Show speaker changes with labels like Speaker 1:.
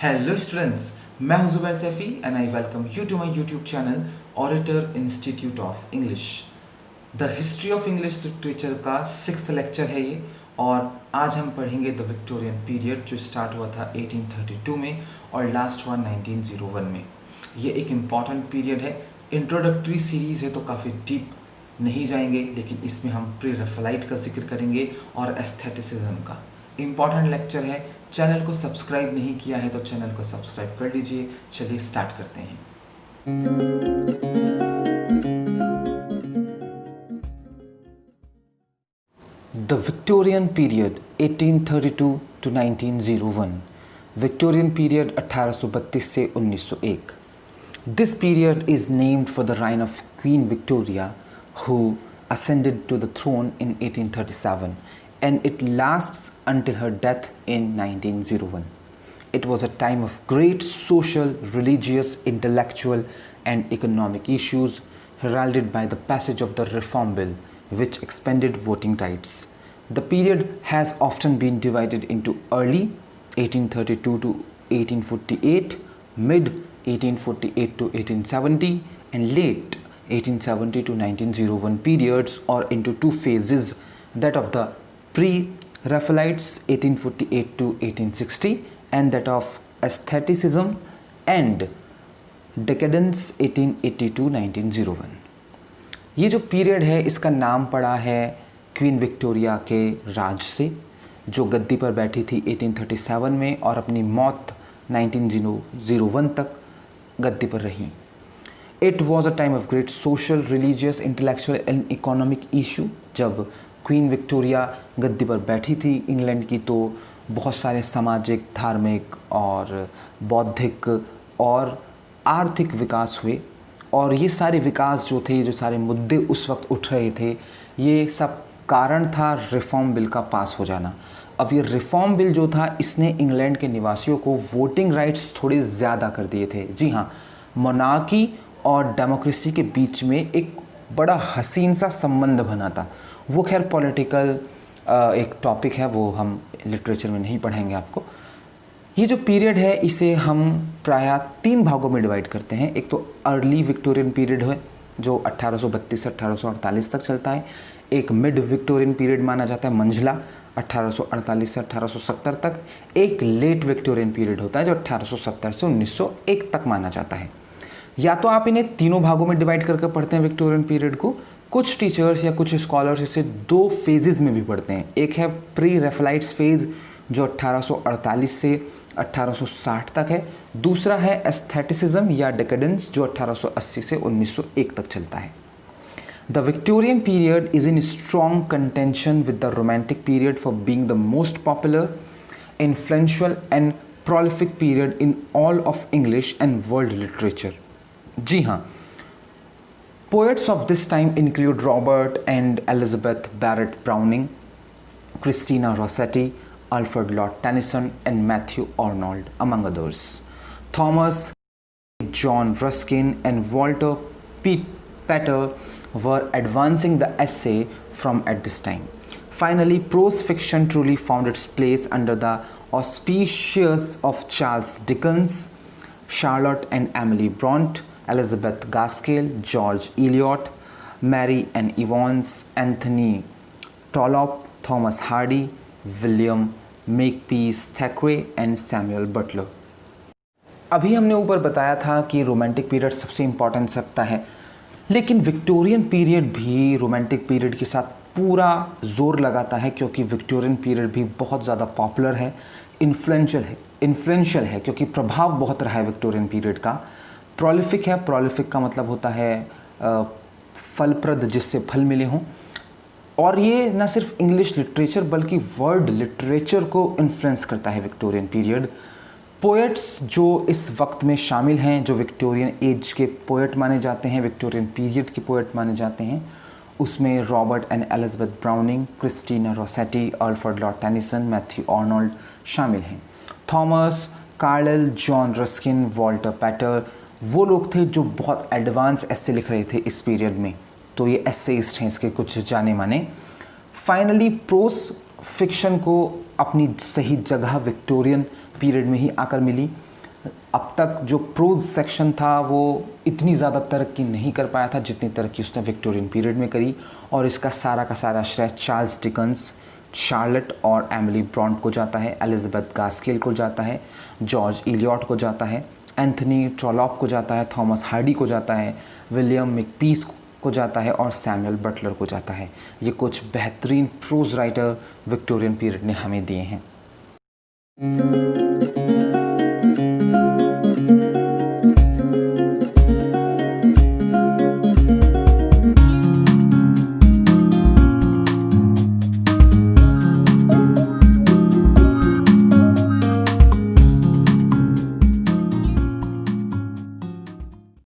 Speaker 1: Hello students, मैं हूं Zubair Saifi and I welcome you to my YouTube channel Orator Institute of English. The History of English Literature का 6th lecture है ये और आज हम पढ़ेंगे द विक्टोरियन पीरियड जो स्टार्ट हुआ था 1832 में और लास्ट हुआ 1901 में. ये एक इम्पॉर्टेंट पीरियड है. इंट्रोडक्टरी सीरीज़ है तो काफ़ी डीप नहीं जाएंगे, लेकिन इसमें हम प्री रेफलाइट का जिक्र करेंगे और एस्थेटिसिज्म का. इम्पॉर्टेंट लेक्चर है. चैनल को सब्सक्राइब नहीं किया है तो चैनल को सब्सक्राइब कर लीजिए. चलिए स्टार्ट करते हैं. The Victorian period 1832 to 1901. Victorian period 1832 से 1901. This period is named for the reign of Queen Victoria, who ascended to the throne in 1837, and it lasts until her death in 1901. It was a time of great social, religious, intellectual, and economic issues, heralded by the passage of the Reform Bill, which expanded voting rights. The period has often been divided into early 1832 to 1848, mid 1848 to 1870, and late 1870 to 1901 periods, or into two phases, that of the pre-Raphaelites 1848 to 1860 and that of aestheticism and decadence 1880 to 1901. ये जो period है इसका नाम पड़ा है queen Victoria के राज से, जो गद्दी पर बैठी थी 1837 में और अपनी मौत 1901 तक गद्दी पर रही. It was a time of great social, religious, intellectual and economic issue. जब क्वीन विक्टोरिया गद्दी पर बैठी थी इंग्लैंड की तो बहुत सारे सामाजिक, धार्मिक और बौद्धिक और आर्थिक विकास हुए, और ये सारे विकास जो थे, जो सारे मुद्दे उस वक्त उठ रहे थे, ये सब कारण था रिफॉर्म बिल का पास हो जाना. अब ये रिफॉर्म बिल जो था इसने इंग्लैंड के निवासियों को वोटिंग राइट्स थोड़े ज़्यादा कर दिए थे. जी हाँ, मोनार्की और डेमोक्रेसी के बीच में एक बड़ा हसीन सा संबंध बना था. वो खैर पॉलिटिकल एक टॉपिक है, वो हम लिटरेचर में नहीं पढ़ेंगे आपको. ये जो पीरियड है इसे हम प्रायः 3 भागों में डिवाइड करते हैं. एक तो अर्ली विक्टोरियन पीरियड है जो 1832 से 1848 तक चलता है. एक मिड विक्टोरियन पीरियड माना जाता है, मंझला 1848 से 1870 तक. एक लेट विक्टोरियन पीरियड होता है जो 1870 से 1901 तक माना जाता है. या तो आप इन्हें तीनों भागों में डिवाइड करके पढ़ते हैं विक्टोरियन पीरियड को. कुछ टीचर्स या कुछ स्कॉलर्स इसे 2 फेजेस में भी पढ़ते हैं. एक है प्री रेफलाइट्स फेज जो 1848 से 1860 तक है. दूसरा है एस्थेटिसिज्म या डेकेडेंस जो 1880 से 1901 तक चलता है. The Victorian period is in strong contention with the Romantic period for being the most popular, influential and prolific period in all of English and world literature. जी हाँ, poets of this time include Robert and Elizabeth Barrett Browning, Christina Rossetti, Alfred Lord Tennyson and Matthew Arnold, among others. Thomas, John Ruskin and Walter Pater were advancing the essay from at this time. Finally, prose fiction truly found its place under the auspices of Charles Dickens, Charlotte and Emily Bronte, Elizabeth Gaskell, George Eliot, Mary Ann Evans, Anthony Trollope, Thomas Hardy, William Makepeace Thackeray and Samuel Butler. अभी हमने ऊपर बताया था कि romantic period सबसे important सकता है, लेकिन विक्टोरियन पीरियड भी रोमांटिक पीरियड के साथ पूरा जोर लगाता है, क्योंकि विक्टोरियन पीरियड भी बहुत ज़्यादा पॉपुलर है, इन्फ्लुएंशियल है क्योंकि प्रभाव बहुत रहा है विक्टोरियन पीरियड का. प्रोलिफिक है. प्रोलिफिक का मतलब होता है फलप्रद, जिससे फल मिले हों. और ये न सिर्फ इंग्लिश लिटरेचर बल्कि वर्ल्ड लिटरेचर को इन्फ्लुएंस करता है विक्टोरियन पीरियड. पोएट्स जो इस वक्त में शामिल हैं, जो विक्टोरियन एज के पोएट माने जाते हैं, विक्टोरियन पीरियड के पोएट माने जाते हैं, उसमें Robert and Elizabeth Browning, Christina Rossetti, Alfred Lord Tennyson, Matthew Arnold शामिल हैं. Thomas Carlyle, John Ruskin, Walter Pater वो लोग थे जो बहुत एडवांस एस्से लिख रहे थे इस पीरियड में. तो ये एस्सेइस्ट हैं इसके कुछ जाने माने. फाइनली प्रोस फिक्शन को अपनी सही जगह विक्टोरियन पीरियड में ही आकर मिली. अब तक जो प्रोज सेक्शन था वो इतनी ज़्यादा तरक्की नहीं कर पाया था जितनी तरक्की उसने विक्टोरियन पीरियड में करी, और इसका सारा का सारा श्रेय चार्ल्स डिकन्स, शार्लेट और एमिली ब्रॉन्ट को जाता है, एलिजाबेथ गास्किल को जाता है, जॉर्ज इलियट को जाता है, एंथनी ट्रॉलॉप को जाता है, थॉमस हार्डी को जाता है, विलियम मेकपीस को जाता है और सैमुअल बटलर को जाता है। ये कुछ बेहतरीन प्रोज राइटर विक्टोरियन पीरियड ने हमें दिए हैं।